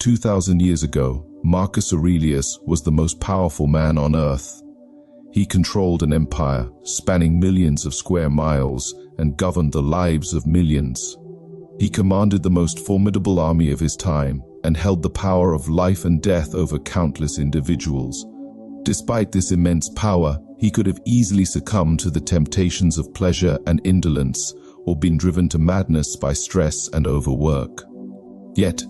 2,000 years ago, Marcus Aurelius was the most powerful man on earth. He controlled an empire spanning millions of square miles and governed the lives of millions. He commanded the most formidable army of his time and held the power of life and death over countless individuals. Despite this immense power, he could have easily succumbed to the temptations of pleasure and indolence, or been driven to madness by stress and overwork. Yet,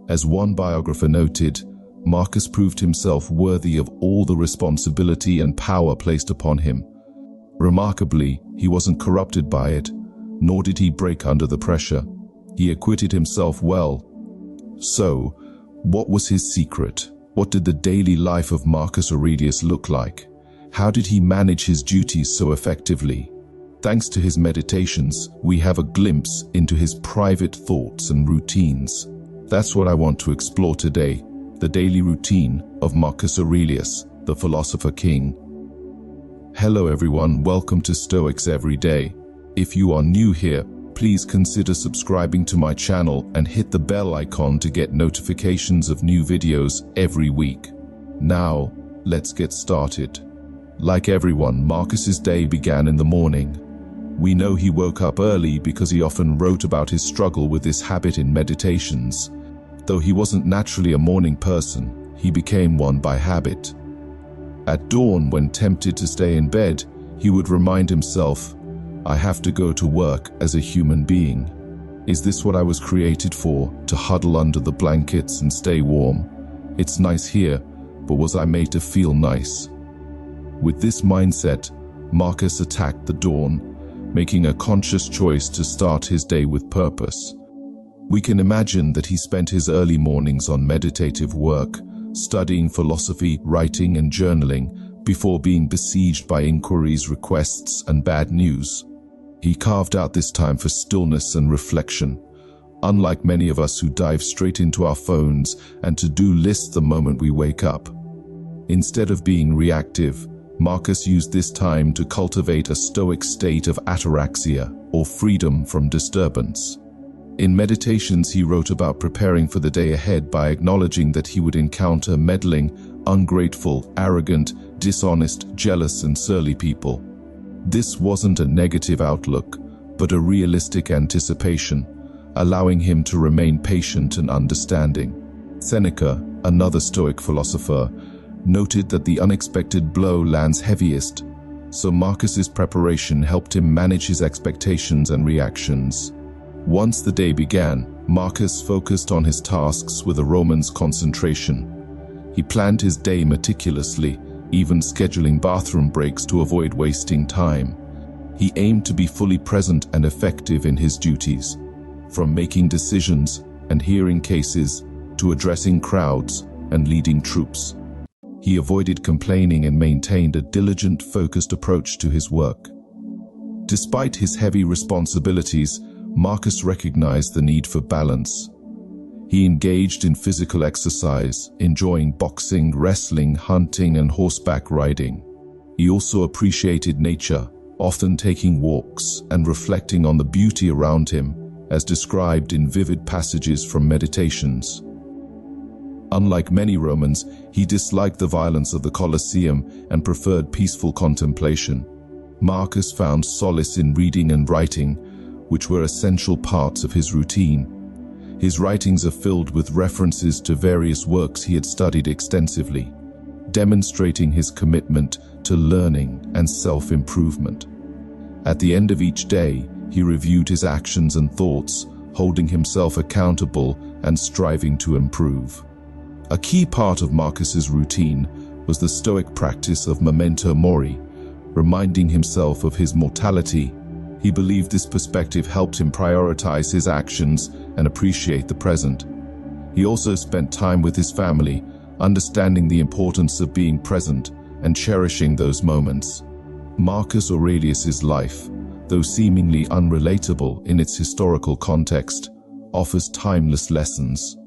as one biographer noted, Marcus proved himself worthy of all the responsibility and power placed upon him. Remarkably, he wasn't corrupted by it, nor did he break under the pressure. He acquitted himself well. So, what was his secret? What did the daily life of Marcus Aurelius look like? How did he manage his duties so effectively? Thanks to his meditations, we have a glimpse into his private thoughts and routines. That's what I want to explore today, the daily routine of Marcus Aurelius, the philosopher king. Hello everyone, welcome to Stoics Every Day. If you are new here, please consider subscribing to my channel and hit the bell icon to get notifications of new videos every week. Now, let's get started. Like everyone, Marcus's day began in the morning. We know he woke up early because he often wrote about his struggle with this habit in meditations. Though he wasn't naturally a morning person, he became one by habit. At dawn, when tempted to stay in bed, he would remind himself, I have to go to work as a human being. Is this what I was created for, to huddle under the blankets and stay warm? It's nice here, but was I made to feel nice? With this mindset, Marcus attacked the dawn, making a conscious choice to start his day with purpose. We can imagine that he spent his early mornings on meditative work, studying philosophy, writing and journaling, before being besieged by inquiries, requests and bad news. He carved out this time for stillness and reflection, unlike many of us who dive straight into our phones and to-do lists the moment we wake up. Instead of being reactive, Marcus used this time to cultivate a Stoic state of ataraxia, or freedom from disturbance. In meditations, he wrote about preparing for the day ahead by acknowledging that he would encounter meddling, ungrateful, arrogant, dishonest, jealous and surly people. This wasn't a negative outlook, but a realistic anticipation, allowing him to remain patient and understanding. Seneca, another Stoic philosopher, noted that the unexpected blow lands heaviest, so Marcus's preparation helped him manage his expectations and reactions. Once the day began, Marcus focused on his tasks with a Roman's concentration. He planned his day meticulously, even scheduling bathroom breaks to avoid wasting time. He aimed to be fully present and effective in his duties, from making decisions and hearing cases to addressing crowds and leading troops. He avoided complaining and maintained a diligent, focused approach to his work. Despite his heavy responsibilities, Marcus recognized the need for balance. He engaged in physical exercise, enjoying boxing, wrestling, hunting, and horseback riding. He also appreciated nature, often taking walks and reflecting on the beauty around him, as described in vivid passages from meditations. Unlike many Romans, he disliked the violence of the Colosseum and preferred peaceful contemplation. Marcus found solace in reading and writing, which were essential parts of his routine. His writings are filled with references to various works he had studied extensively, demonstrating his commitment to learning and self-improvement. At the end of each day, he reviewed his actions and thoughts, holding himself accountable and striving to improve. A key part of Marcus's routine was the Stoic practice of memento mori, reminding himself of his mortality. He believed this perspective helped him prioritize his actions and appreciate the present. He also spent time with his family, understanding the importance of being present and cherishing those moments. Marcus Aurelius's life, though seemingly unrelatable in its historical context, offers timeless lessons.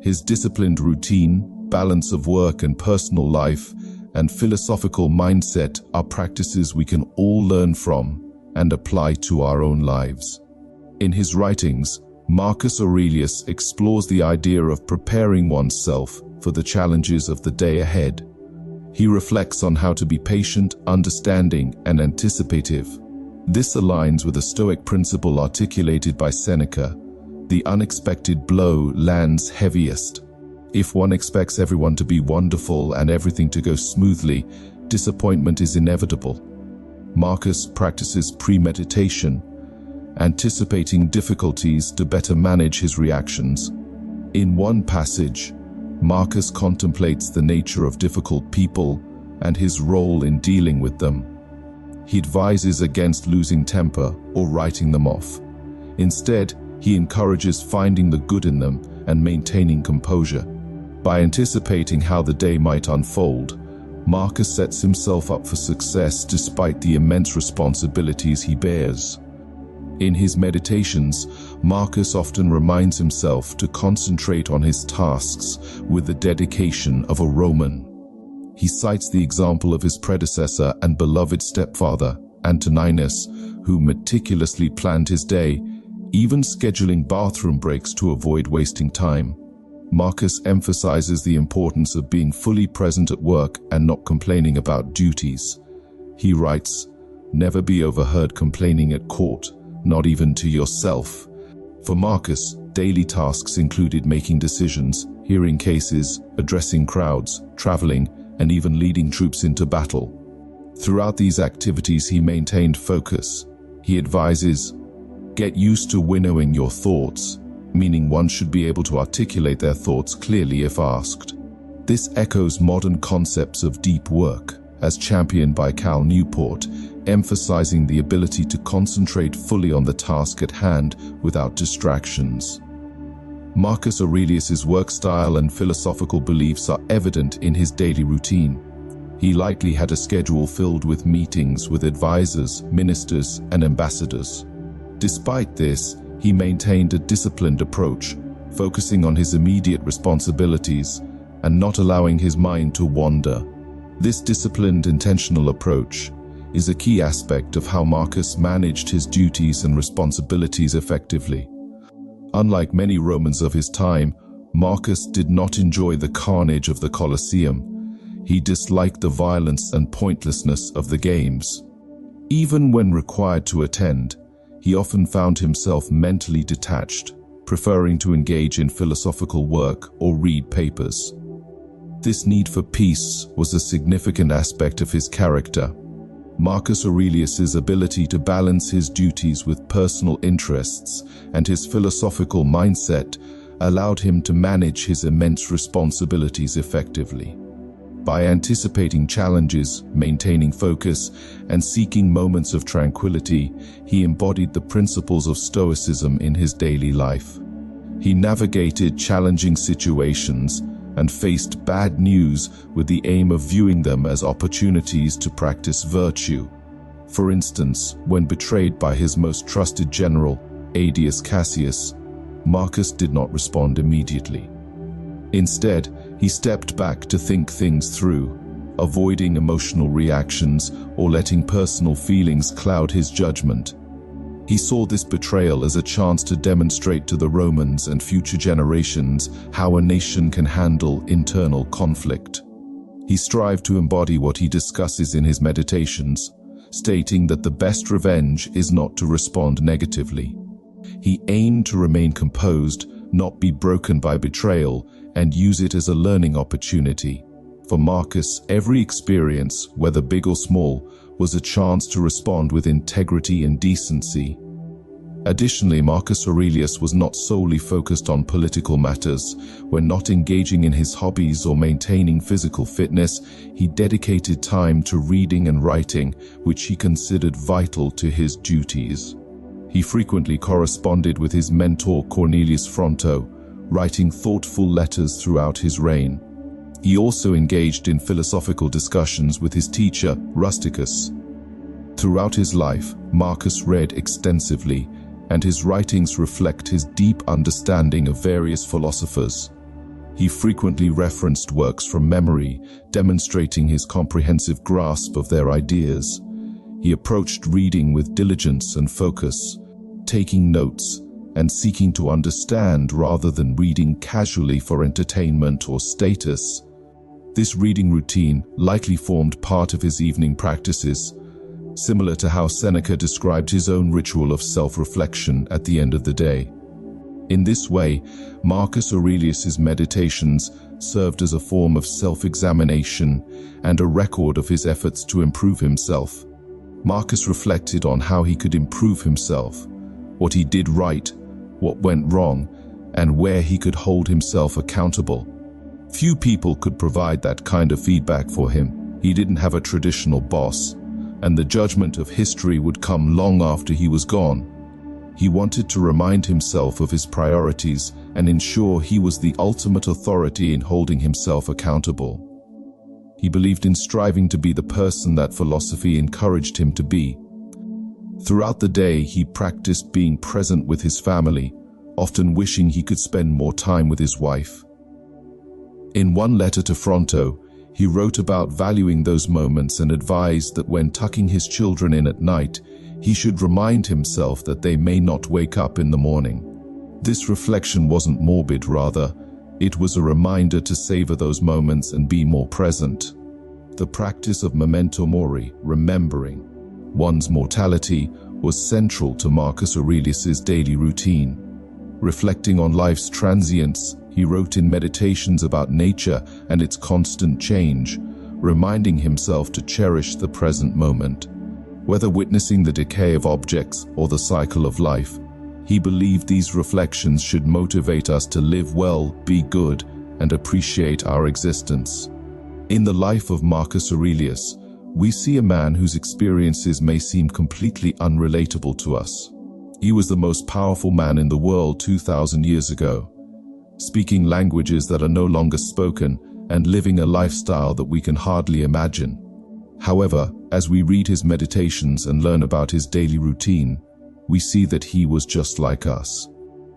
His disciplined routine, balance of work and personal life, and philosophical mindset are practices we can all learn from and apply to our own lives. In his writings, Marcus Aurelius explores the idea of preparing oneself for the challenges of the day ahead. He reflects on how to be patient, understanding, and anticipative. This aligns with a Stoic principle articulated by Seneca: the unexpected blow lands heaviest. If one expects everyone to be wonderful and everything to go smoothly, disappointment is inevitable. Marcus practices premeditation, anticipating difficulties to better manage his reactions. In one passage, Marcus contemplates the nature of difficult people and his role in dealing with them. He advises against losing temper or writing them off. Instead, he encourages finding the good in them and maintaining composure. By anticipating how the day might unfold, Marcus sets himself up for success despite the immense responsibilities he bears. In his meditations, Marcus often reminds himself to concentrate on his tasks with the dedication of a Roman. He cites the example of his predecessor and beloved stepfather, Antoninus, who meticulously planned his day, even scheduling bathroom breaks to avoid wasting time. Marcus emphasizes the importance of being fully present at work and not complaining about duties. He writes, "Never be overheard complaining at court, not even to yourself." For Marcus, daily tasks included making decisions, hearing cases, addressing crowds, traveling, and even leading troops into battle. Throughout these activities, he maintained focus. He advises, "Get used to winnowing your thoughts," meaning one should be able to articulate their thoughts clearly if asked. This echoes modern concepts of deep work, as championed by Cal Newport, emphasizing the ability to concentrate fully on the task at hand without distractions. Marcus Aurelius's work style and philosophical beliefs are evident in his daily routine. He likely had a schedule filled with meetings with advisors, ministers, and ambassadors. Despite this, he maintained a disciplined approach, focusing on his immediate responsibilities and not allowing his mind to wander. This disciplined, intentional approach is a key aspect of how Marcus managed his duties and responsibilities effectively. Unlike many Romans of his time, Marcus did not enjoy the carnage of the Colosseum. He disliked the violence and pointlessness of the games. Even when required to attend, he often found himself mentally detached, preferring to engage in philosophical work or read papers. This need for peace was a significant aspect of his character. Marcus Aurelius's ability to balance his duties with personal interests and his philosophical mindset allowed him to manage his immense responsibilities effectively. By anticipating challenges, maintaining focus, and seeking moments of tranquility, he embodied the principles of Stoicism in his daily life. He navigated challenging situations and faced bad news with the aim of viewing them as opportunities to practice virtue. For instance, when betrayed by his most trusted general, Aedius Cassius, Marcus did not respond immediately. Instead, he stepped back to think things through, avoiding emotional reactions or letting personal feelings cloud his judgment. He saw this betrayal as a chance to demonstrate to the Romans and future generations how a nation can handle internal conflict. He strived to embody what he discusses in his meditations, stating that the best revenge is not to respond negatively. He aimed to remain composed, not be broken by betrayal, and use it as a learning opportunity. For Marcus, every experience, whether big or small, was a chance to respond with integrity and decency. Additionally, Marcus Aurelius was not solely focused on political matters. When not engaging in his hobbies or maintaining physical fitness, he dedicated time to reading and writing, which he considered vital to his duties. He frequently corresponded with his mentor Cornelius Fronto, writing thoughtful letters throughout his reign. He also engaged in philosophical discussions with his teacher, Rusticus. Throughout his life, Marcus read extensively, and his writings reflect his deep understanding of various philosophers. He frequently referenced works from memory, demonstrating his comprehensive grasp of their ideas. He approached reading with diligence and focus, taking notes and seeking to understand rather than reading casually for entertainment or status. This reading routine likely formed part of his evening practices, similar to how Seneca described his own ritual of self-reflection at the end of the day. In this way, Marcus Aurelius's meditations served as a form of self-examination and a record of his efforts to improve himself. Marcus reflected on how he could improve himself, what he did right, what went wrong, and where he could hold himself accountable. Few people could provide that kind of feedback for him. He didn't have a traditional boss, and the judgment of history would come long after he was gone. He wanted to remind himself of his priorities and ensure he was the ultimate authority in holding himself accountable. He believed in striving to be the person that philosophy encouraged him to be. Throughout the day, he practiced being present with his family, often wishing he could spend more time with his wife. In one letter to Fronto, he wrote about valuing those moments and advised that when tucking his children in at night, he should remind himself that they may not wake up in the morning. This reflection wasn't morbid, rather, it was a reminder to savor those moments and be more present. The practice of memento mori, remembering one's mortality, was central to Marcus Aurelius's daily routine. Reflecting on life's transience, he wrote in Meditations about nature and its constant change, reminding himself to cherish the present moment. Whether witnessing the decay of objects or the cycle of life, he believed these reflections should motivate us to live well, be good, and appreciate our existence. In the life of Marcus Aurelius, we see a man whose experiences may seem completely unrelatable to us. He was the most powerful man in the world 2,000 years ago, speaking languages that are no longer spoken and living a lifestyle that we can hardly imagine. However, as we read his meditations and learn about his daily routine, we see that he was just like us.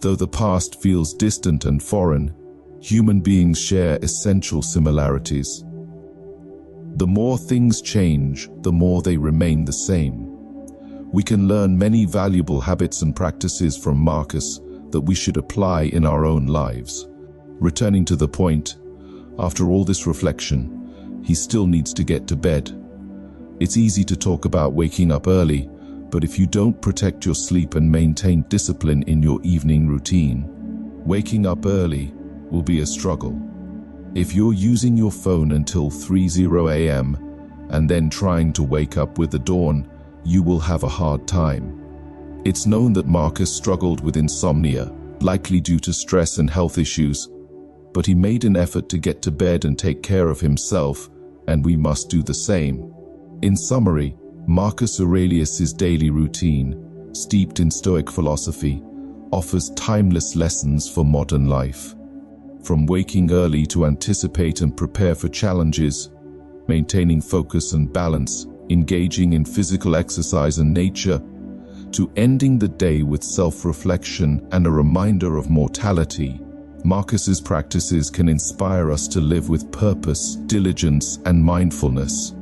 Though the past feels distant and foreign, human beings share essential similarities. The more things change, the more they remain the same. We can learn many valuable habits and practices from Marcus that we should apply in our own lives. Returning to the point, after all this reflection, he still needs to get to bed. It's easy to talk about waking up early, but if you don't protect your sleep and maintain discipline in your evening routine, waking up early will be a struggle. If you're using your phone until 3:00 a.m. and then trying to wake up with the dawn, you will have a hard time. It's known that Marcus struggled with insomnia, likely due to stress and health issues, but he made an effort to get to bed and take care of himself, and we must do the same. In summary, Marcus Aurelius's daily routine, steeped in Stoic philosophy, offers timeless lessons for modern life. From waking early to anticipate and prepare for challenges, maintaining focus and balance, engaging in physical exercise and nature, to ending the day with self-reflection and a reminder of mortality, Marcus's practices can inspire us to live with purpose, diligence, and mindfulness.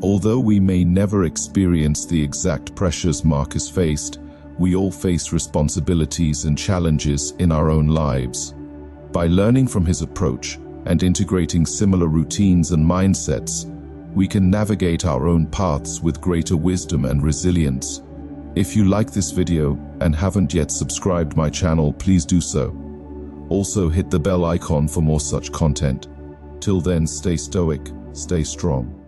Although we may never experience the exact pressures Marcus faced, we all face responsibilities and challenges in our own lives. By learning from his approach and integrating similar routines and mindsets, we can navigate our own paths with greater wisdom and resilience. If you like this video and haven't yet subscribed my channel, please do so. Also hit the bell icon for more such content. Till then, stay stoic, stay strong.